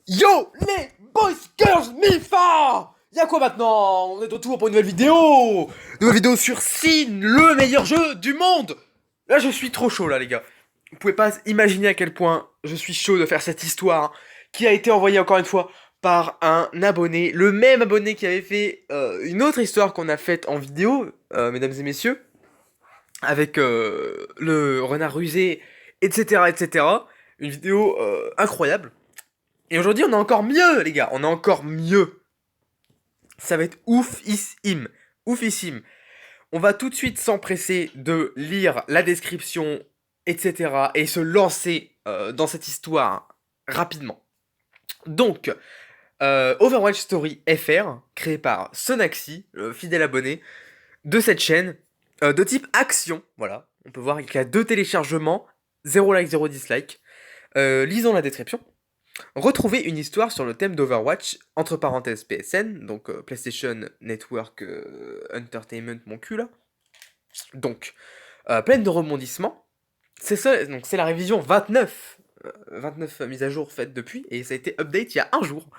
Yo les boys, girls, MILFA. Y'a quoi maintenant? On est de retour pour une nouvelle vidéo. Nouvelle vidéo sur Sin, le meilleur jeu du monde. Là je suis trop chaud là les gars. Vous pouvez pas imaginer à quel point je suis chaud de faire cette histoire qui a été envoyée encore une fois par un abonné. Le même abonné qui avait fait une autre histoire qu'on a faite en vidéo, mesdames et messieurs. Avec le renard rusé, etc. etc. Une vidéo incroyable. Et aujourd'hui, on a encore mieux, les gars. On a encore mieux. Ça va être oufissime. Oufissime. On va tout de suite s'empresser de lire la description, etc. Et se lancer dans cette histoire rapidement. Donc, Overwatch Story FR, créé par Sonaxi, le fidèle abonné de cette chaîne, de type action. Voilà. On peut voir qu'il y a 2 téléchargements, 0 like, 0 dislike. Lisons la description. Retrouvez une histoire sur le thème d'Overwatch, entre parenthèses PSN, donc PlayStation Network Entertainment, mon cul là. Donc, pleine de rebondissements. C'est ça, donc c'est la révision 29. 29 mises à jour faites depuis, et ça a été update il y a un jour.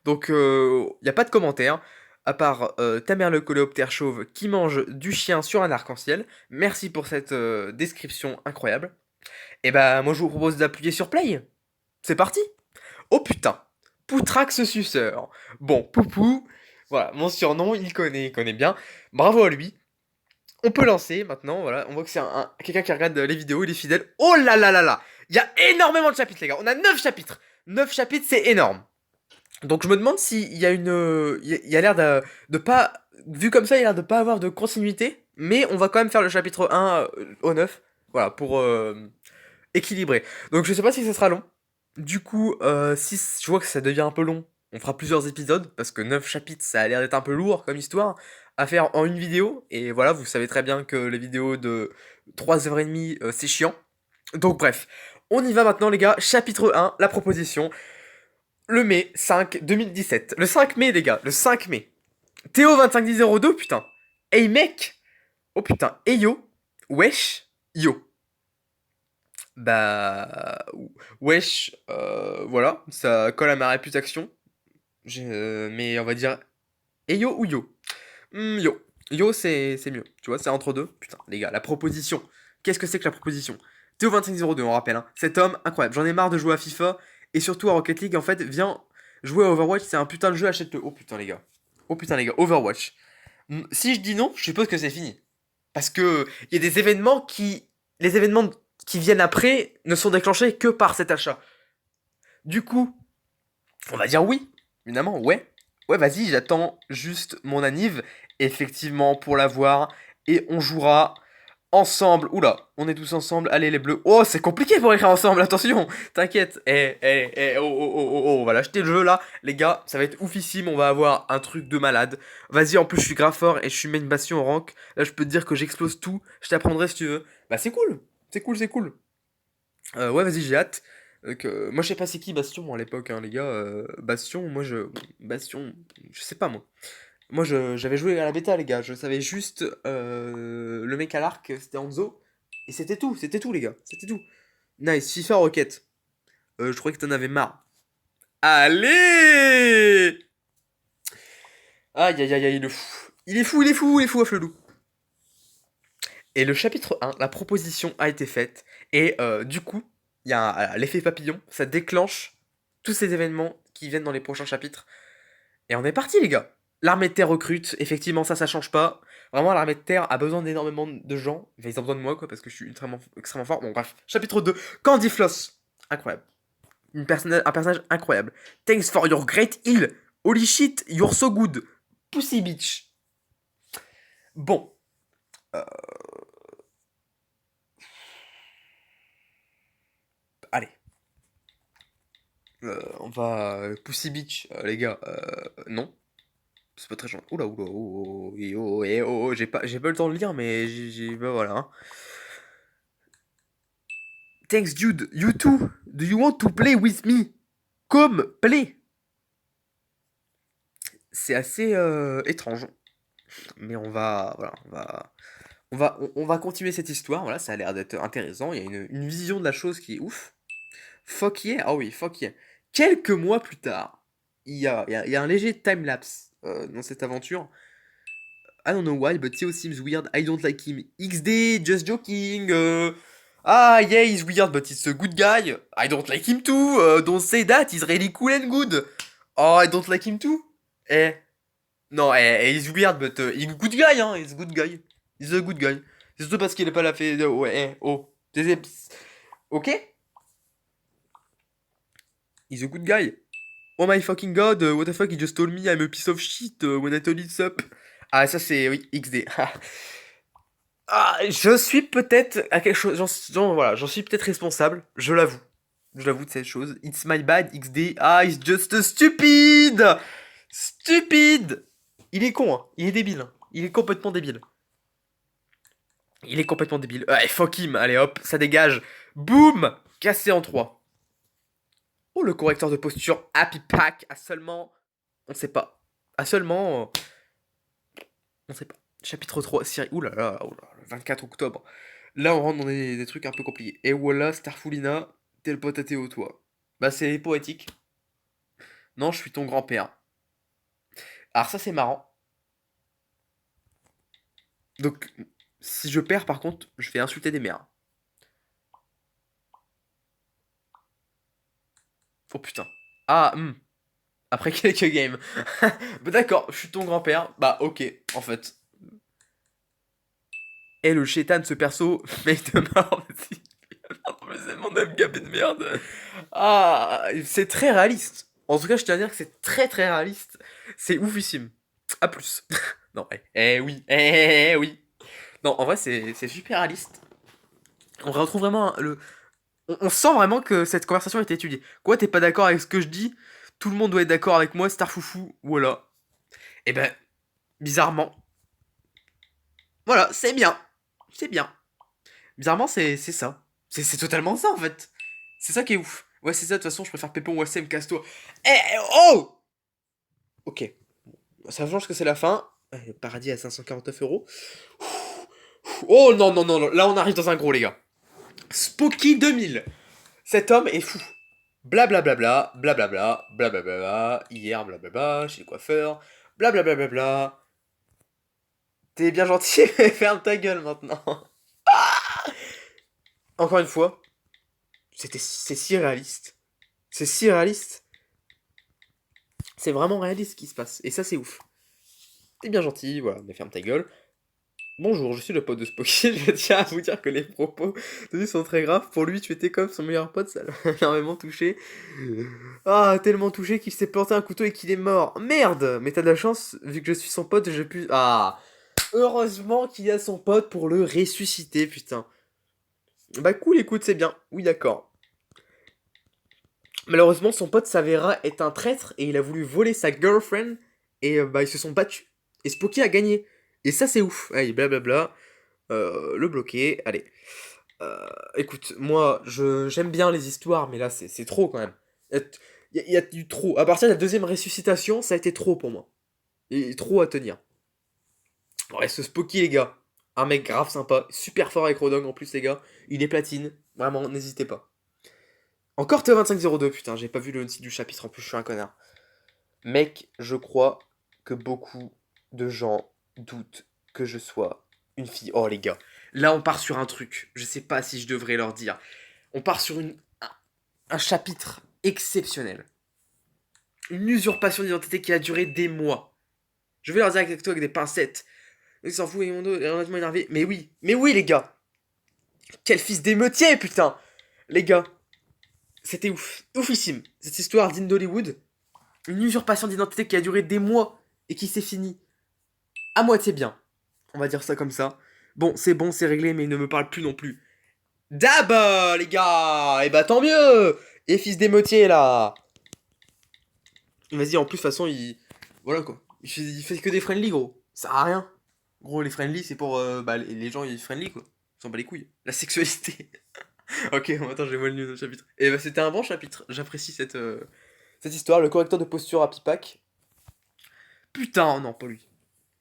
Donc, il n'y a pas de commentaires, à part ta mère le coléoptère chauve qui mange du chien sur un arc-en-ciel. Merci pour cette description incroyable. Et bah, moi je vous propose d'appuyer sur play. C'est parti! Oh putain, Poutrax suceur. Bon, Poupou, voilà, mon surnom, il connaît bien. Bravo à lui. On peut lancer maintenant, voilà. On voit que c'est quelqu'un qui regarde les vidéos, il est fidèle. Oh là là là là. Il y a énormément de chapitres, les gars. On a 9 chapitres. 9 chapitres, c'est énorme. Donc je me demande s'il y a une... Il y a l'air de pas... Vu comme ça, il y a l'air de pas avoir de continuité. Mais on va quand même faire le chapitre 1 au 9. Voilà, pour équilibrer. Donc je sais pas si ça sera long. Du coup, si je vois que ça devient un peu long, on fera plusieurs épisodes, parce que 9 chapitres, ça a l'air d'être un peu lourd comme histoire, à faire en une vidéo, et voilà, vous savez très bien que les vidéos de 3h30, c'est chiant. Donc bref, on y va maintenant les gars, chapitre 1, la proposition, le mai 5 2017. Le 5 mai les gars, le 5 mai. Théo 251002, putain. Hey mec. Oh putain, hey yo. Wesh, yo. Bah, wesh, voilà, ça colle à ma réputation. Mais on va dire Eyo ou Yo. Yo. Yo, c'est mieux. Tu vois, c'est entre deux. Putain, les gars, la proposition. Qu'est-ce que c'est que la proposition? Théo2502, on rappelle, hein. Cet homme, incroyable. J'en ai marre de jouer à FIFA et surtout à Rocket League. En fait, viens jouer à Overwatch, c'est un putain de jeu, achète-le. Oh putain, les gars. Oh putain, les gars, Overwatch. Si je dis non, je suppose que c'est fini. Parce que il y a des événements qui. Les événements qui viennent après ne sont déclenchés que par cet achat. Du coup, on va dire oui. Évidemment, ouais. Ouais, vas-y, j'attends juste mon anniv, effectivement, pour l'avoir. Et on jouera ensemble. Oula, on est tous ensemble. Allez, les bleus. Oh, c'est compliqué pour écrire ensemble, attention. T'inquiète. Oh, oh, oh, oh, oh, on va l'acheter le jeu là. Les gars, ça va être oufissime. On va avoir un truc de malade. Vas-y, en plus, je suis grave fort et je suis main bastion au rank. Là, je peux te dire que j'explose tout. Je t'apprendrai si tu veux. Bah, c'est cool. C'est cool, c'est cool. Ouais, vas-y, j'ai hâte. Moi, je sais pas c'est qui Bastion à l'époque, hein, les gars. Bastion, moi, je. Bastion, je sais pas, moi. Moi, j'avais joué à la bêta, les gars. Je savais juste. Le mec à l'arc, c'était Hanzo. Et c'était tout, les gars. C'était tout. Nice, FIFA Rocket. Je croyais que t'en avais marre. Allez! Aïe, aïe, aïe, aïe, il est fou. Il est fou, il est fou, il est fou, Afflelou. Et le chapitre 1, la proposition a été faite. Et du coup, il y a l'effet papillon. Ça déclenche tous ces événements qui viennent dans les prochains chapitres. Et on est parti, les gars. L'armée de terre recrute. Effectivement, ça change pas. Vraiment, l'armée de terre a besoin d'énormément de gens. Enfin, ils ont besoin de moi, quoi, parce que je suis extrêmement fort. Bon, bref. Chapitre 2. Candy Floss. Incroyable. Un personnage incroyable. Thanks for your great heal. Holy shit, you're so good. Pussy bitch. Bon. Euh, allez. On va. Pussy Beach, les gars. Non. C'est pas très gentil. Oula, oula, oh, oh, j'ai pas le temps de lire, mais bah voilà, hein. Thanks, dude. You too. Do you want to play with me? Comme play. C'est assez étrange. Mais on va. Voilà, on va continuer cette histoire. Voilà, ça a l'air d'être intéressant. Il y a une vision de la chose qui est ouf. Fuck yeah. Ah oui, fuck yeah. Quelques mois plus tard, il y a un léger time-lapse dans cette aventure. I don't know why, but Theo seems weird. I don't like him. XD, just joking. Ah, yeah, he's weird, but he's a good guy. I don't like him too. Don't say that. He's really cool and good. Oh, I don't like him too. Eh. Non, he's weird, but he's a good guy, hein. He's a good guy. He's a good guy. C'est surtout parce qu'il est pas la fait. Ouais, oh. Ok? He's a good guy. Oh my fucking god, what the fuck, he just told me I'm a piece of shit when I told it up. Ah, ça c'est, oui, XD. Ah, je suis peut-être à quelque chose, voilà, j'en suis peut-être responsable, je l'avoue. Je l'avoue de cette chose. It's my bad, XD. Ah, it's just a stupid! Stupide! Il est con, hein. Il est débile, hein. Il est complètement débile. Il est complètement débile. Ouais, fuck him, allez hop, ça dégage. Boum! Cassé en 3. Oh, le correcteur de posture Happy Pack a seulement... On sait pas. A seulement... On sait pas. Chapitre 3, série... Ouh là là, le 24 octobre. Là, on rentre dans des trucs un peu compliqués. Et voilà, Starfoulina, t'es le pote à Théo, toi. Bah, c'est poétique. Non, je suis ton grand-père. Alors ça, c'est marrant. Donc, si je perds, par contre, je vais insulter des mères. Oh putain. Ah, après quelques games. Bah d'accord, je suis ton grand-père. Bah ok, en fait. Et le chétan de ce perso, mec de mort, vas-y. Pardon, mais c'est mon gabé de merde. Ah, c'est très réaliste. En tout cas, je tiens à dire que c'est très très réaliste. C'est oufissime. A plus. Non, oui, oui. Non, en vrai, c'est super réaliste. On retrouve vraiment on sent vraiment que cette conversation a été étudiée. Quoi, t'es pas d'accord avec ce que je dis? Tout le monde doit être d'accord avec moi, Starfoufou. Voilà. Et ben, bizarrement. Voilà, c'est bien. C'est bien. Bizarrement, c'est ça. C'est totalement ça, en fait. C'est ça qui est ouf. Ouais, c'est ça, de toute façon, je préfère Pépon ou SM, casse-toi. Oh! Ok. Ça change que c'est la fin. Paradis à 549 €. Oh non, non, non, non. Là, on arrive dans un gros, les gars. Spooky 2000. Cet homme est fou. Blablabla, blablabla, blablabla, hier, blablabla, chez le coiffeur, blablabla. T'es bien gentil, mais ferme ta gueule maintenant. Encore une fois, c'est si réaliste. C'est si réaliste. C'est vraiment réaliste ce qui se passe. Et ça, c'est ouf. T'es bien gentil, voilà, mais ferme ta gueule. Bonjour, je suis le pote de Spocky. Je tiens à vous dire que les propos tenus sont très graves. Pour lui, tu étais comme son meilleur pote, ça l'a énormément touché. Ah, tellement touché qu'il s'est planté un couteau et qu'il est mort. Merde! Mais t'as de la chance, vu que je suis son pote, j'ai pu. Ah! Heureusement qu'il y a son pote pour le ressusciter, putain. Bah cool, écoute, c'est bien. Oui, d'accord. Malheureusement, son pote s'avéra être un traître et il a voulu voler sa girlfriend et bah ils se sont battus. Et Spocky a gagné. Et ça, c'est ouf. Allez, blablabla. Le bloquer, allez. Écoute, moi, j'aime bien les histoires, mais là, c'est trop quand même. Il y a du trop. À partir de la deuxième ressuscitation, ça a été trop pour moi. Et trop à tenir. Ouais, ce Spocky, les gars. Un mec grave sympa, super fort avec Rodog en plus, les gars. Il est platine. Vraiment, n'hésitez pas. Encore Théo2502, putain, j'ai pas vu le site du chapitre, en plus, je suis un connard. Mec, je crois que beaucoup de gens doutent que je sois une fille. Oh, les gars. Là, on part sur un truc. Je sais pas si je devrais leur dire. On part sur un chapitre exceptionnel. Une usurpation d'identité qui a duré des mois. Je vais leur dire avec des pincettes. Ils s'en foutent, ils sont honnêtement énervés. Mais oui, les gars. Quel fils d'émeutier, putain. Les gars, c'était ouf. Oufissime. Cette histoire digne d'Hollywood. Une usurpation d'identité qui a duré des mois et qui s'est finie à moitié bien. On va dire ça comme ça. Bon, c'est réglé, mais il ne me parle plus non plus. Dab, les gars. Et bah tant mieux. Et fils d'émeutier, là. Vas-y, en plus, de toute façon, il... Voilà, quoi. Il fait que des friendly, gros. Ça sert à rien. Gros, les friendly, c'est pour... bah, les gens, ils friendly, quoi. Ils s'en bat les couilles. La sexualité. Ok, bon, attends, j'ai mal lu notre chapitre. Et bah, c'était un bon chapitre. J'apprécie cette histoire. Le correcteur de posture à Pipac. Putain, non, pas lui.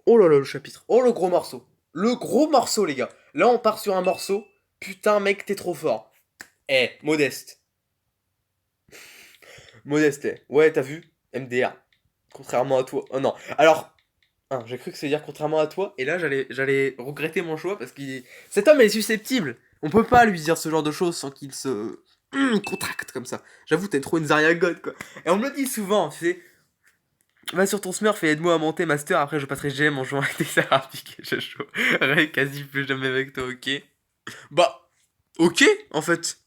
Oh là là, le chapitre. Oh, le gros morceau. Le gros morceau, les gars. Là, on part sur un morceau. Putain, mec, t'es trop fort. Modeste. Modeste. Ouais, t'as vu? MDR. Contrairement à toi. Oh non. Alors, hein, j'ai cru que c'est dire contrairement à toi, et là j'allais regretter mon choix parce qu'il cet homme est susceptible. On peut pas lui dire ce genre de choses sans qu'il se contracte comme ça. J'avoue, t'es trop une Zarya God quoi. Et on me le dit souvent, tu sais. Va sur ton Smurf et aide-moi à monter Master, après je passerai GM en jouant avec des Seraphik et je jouerai quasi plus jamais avec toi, ok? Bah, ok, en fait.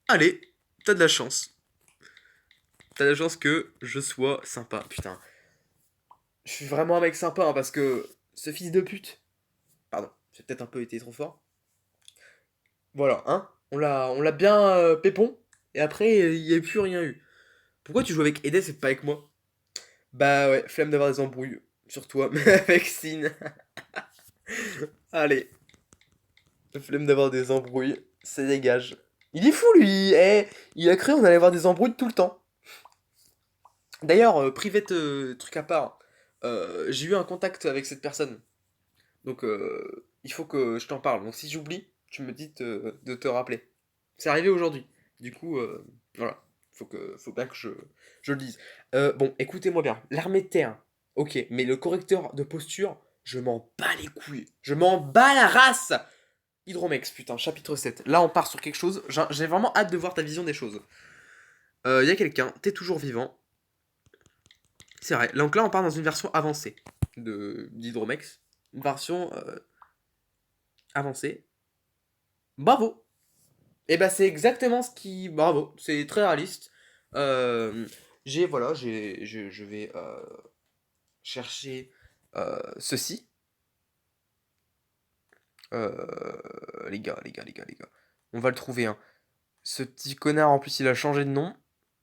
Allez, t'as de la chance. T'as de la chance que je sois sympa, putain. Je suis vraiment un mec sympa, hein, parce que ce fils de pute. Pardon, j'ai peut-être un peu été trop fort. Voilà, hein. On l'a bien pépon. Et après, il n'y a plus rien eu. Pourquoi tu joues avec Eden et pas avec moi? Bah ouais, flemme d'avoir des embrouilles sur toi, mais avec Sin. Allez, flemme d'avoir des embrouilles, ça dégage. Il est fou lui, eh, il a cru on allait avoir des embrouilles tout le temps. D'ailleurs, private truc à part, j'ai eu un contact avec cette personne. Donc il faut que je t'en parle. Donc si j'oublie, tu me dis de te rappeler. C'est arrivé aujourd'hui. Du coup, voilà. Faut bien que je le dise. Bon, écoutez-moi bien. L'armée de terre, ok. Mais le correcteur de posture, je m'en bats les couilles. Je m'en bats la race. Hydromex, putain, chapitre 7. Là, on part sur quelque chose. J'ai vraiment hâte de voir ta vision des choses. Y a quelqu'un, t'es toujours vivant. C'est vrai. Donc là, on part dans une version avancée d'Hydromex. Une version avancée. Bravo. Et bah c'est exactement ce qui... Bravo, c'est très réaliste. Voilà, je vais chercher ceci. Les gars. On va le trouver, hein. Ce petit connard, en plus, il a changé de nom.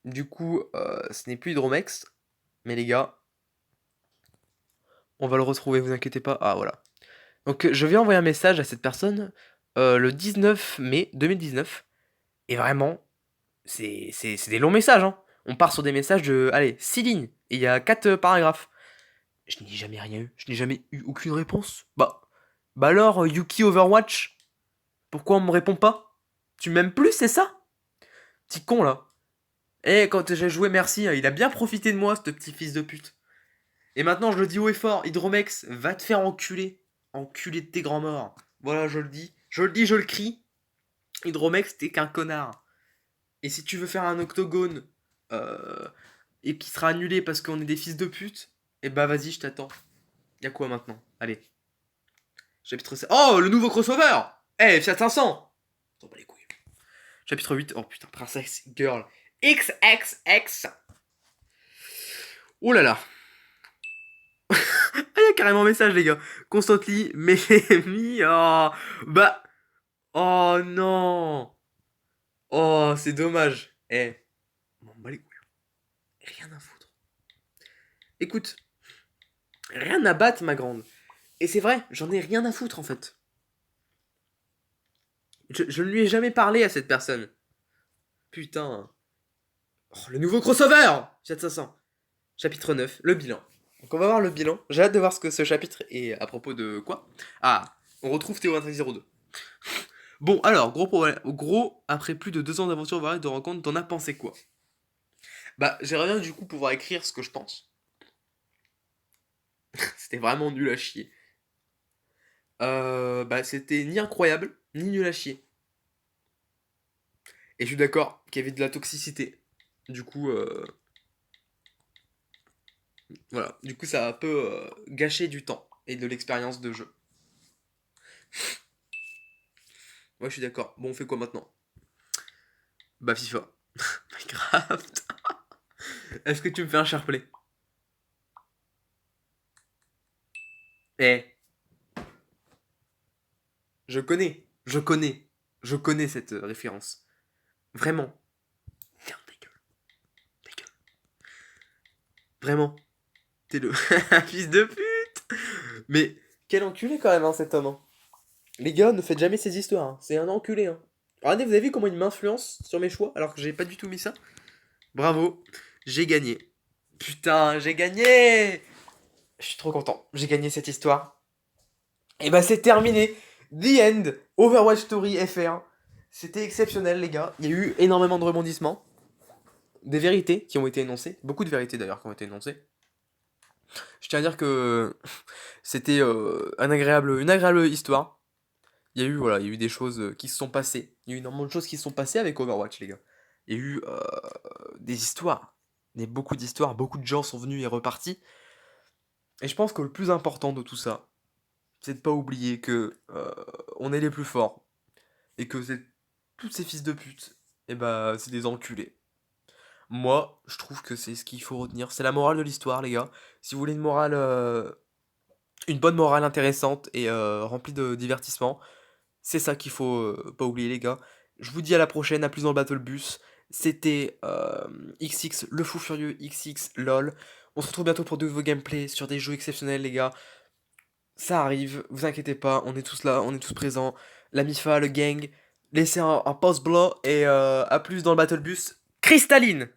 Du coup, ce n'est plus Hydromex. Mais les gars, on va le retrouver, vous inquiétez pas. Ah, voilà. Donc, je vais envoyer un message à cette personne le 19 mai 2019. Et vraiment, c'est des longs messages, hein. On part sur des messages de, allez, 6 lignes. Et il y a 4 paragraphes. Je n'ai jamais rien eu. Je n'ai jamais eu aucune réponse. Bah alors, Yuki Overwatch, pourquoi on me répond pas? Tu m'aimes plus, c'est ça? Petit con, là. Eh, quand j'ai joué Merci, il a bien profité de moi, ce petit fils de pute. Et maintenant, je le dis haut et fort, Hydromex, va te faire enculer. Enculer de tes grands morts. Voilà, je le dis. Je le dis, je le crie. Hydromex, t'es qu'un connard. Et si tu veux faire un octogone euh, et qui sera annulé parce qu'on est des fils de pute, eh bah vas-y, je t'attends. Y'a quoi maintenant? Allez. Chapitre 7. Oh, le nouveau crossover! Eh, Fiat 500! T'en bats les couilles. Chapitre 8. Oh putain, Princess Girl. XXX. Oh là là. Ah, y'a carrément un message, les gars. Constantly, mais oh. Bah. Oh non. Oh, c'est dommage. Eh. M'en bats les couilles. Rien à foutre. Écoute. Rien à battre, ma grande. Et c'est vrai, j'en ai rien à foutre en fait. Je ne lui ai jamais parlé à cette personne. Putain. Oh, le nouveau crossover! Chat 500. Chapitre 9, le bilan. Donc on va voir le bilan. J'ai hâte de voir ce que ce chapitre est à propos de quoi. Ah, on retrouve Théo 02. Bon, alors, gros, après plus de 2 ans d'aventure variée de rencontres, t'en as pensé quoi? Bah, j'aimerais bien du coup pouvoir écrire ce que je pense. C'était vraiment nul à chier. Bah, c'était ni incroyable, ni nul à chier. Et je suis d'accord qu'il y avait de la toxicité. Du coup, voilà. Du coup, ça a un peu gâché du temps et de l'expérience de jeu. Ouais, je suis d'accord. Bon, on fait quoi maintenant? Bah, FIFA. Minecraft. Est-ce que tu me fais un SharePlay? Eh, je connais cette référence. Vraiment. Ferme ta gueule. Ta gueule. Vraiment. T'es le fils de pute. Mais quel enculé quand même, hein, cet homme, hein. Les gars, ne faites jamais ces histoires, hein. C'est un enculé, hein. Regardez, vous avez vu comment il m'influence sur mes choix alors que j'ai pas du tout mis ça? Bravo, j'ai gagné. Putain, j'ai gagné! Je suis trop content, j'ai gagné cette histoire. Et bah c'est terminé. The End, Overwatch Story FR. C'était exceptionnel les gars, il y a eu énormément de rebondissements. des vérités qui ont été énoncées, beaucoup de vérités d'ailleurs qui ont été énoncées. Je tiens à dire que c'était une agréable histoire. Il y a eu, voilà, il y a eu des choses qui se sont passées. Il y a eu énormément de choses qui se sont passées avec Overwatch, les gars. Il y a eu des histoires. Beaucoup d'histoires, beaucoup de gens sont venus et repartis. Et je pense que le plus important de tout ça, c'est de pas oublier que on est les plus forts. Et que tous ces fils de pute, et bah, c'est des enculés. Moi, je trouve que c'est ce qu'il faut retenir. C'est la morale de l'histoire, les gars. Si vous voulez une morale, une bonne morale intéressante et remplie de divertissement, c'est ça qu'il faut pas oublier, les gars. Je vous dis à la prochaine, à plus dans le Battle Bus. C'était XX, le fou furieux XX, LOL. On se retrouve bientôt pour de nouveaux gameplays sur des jeux exceptionnels, les gars. Ça arrive, vous inquiétez pas, on est tous là, on est tous présents. La MIFA, le gang, laissez un pouce bleu et à plus dans le Battle Bus. Cristalline!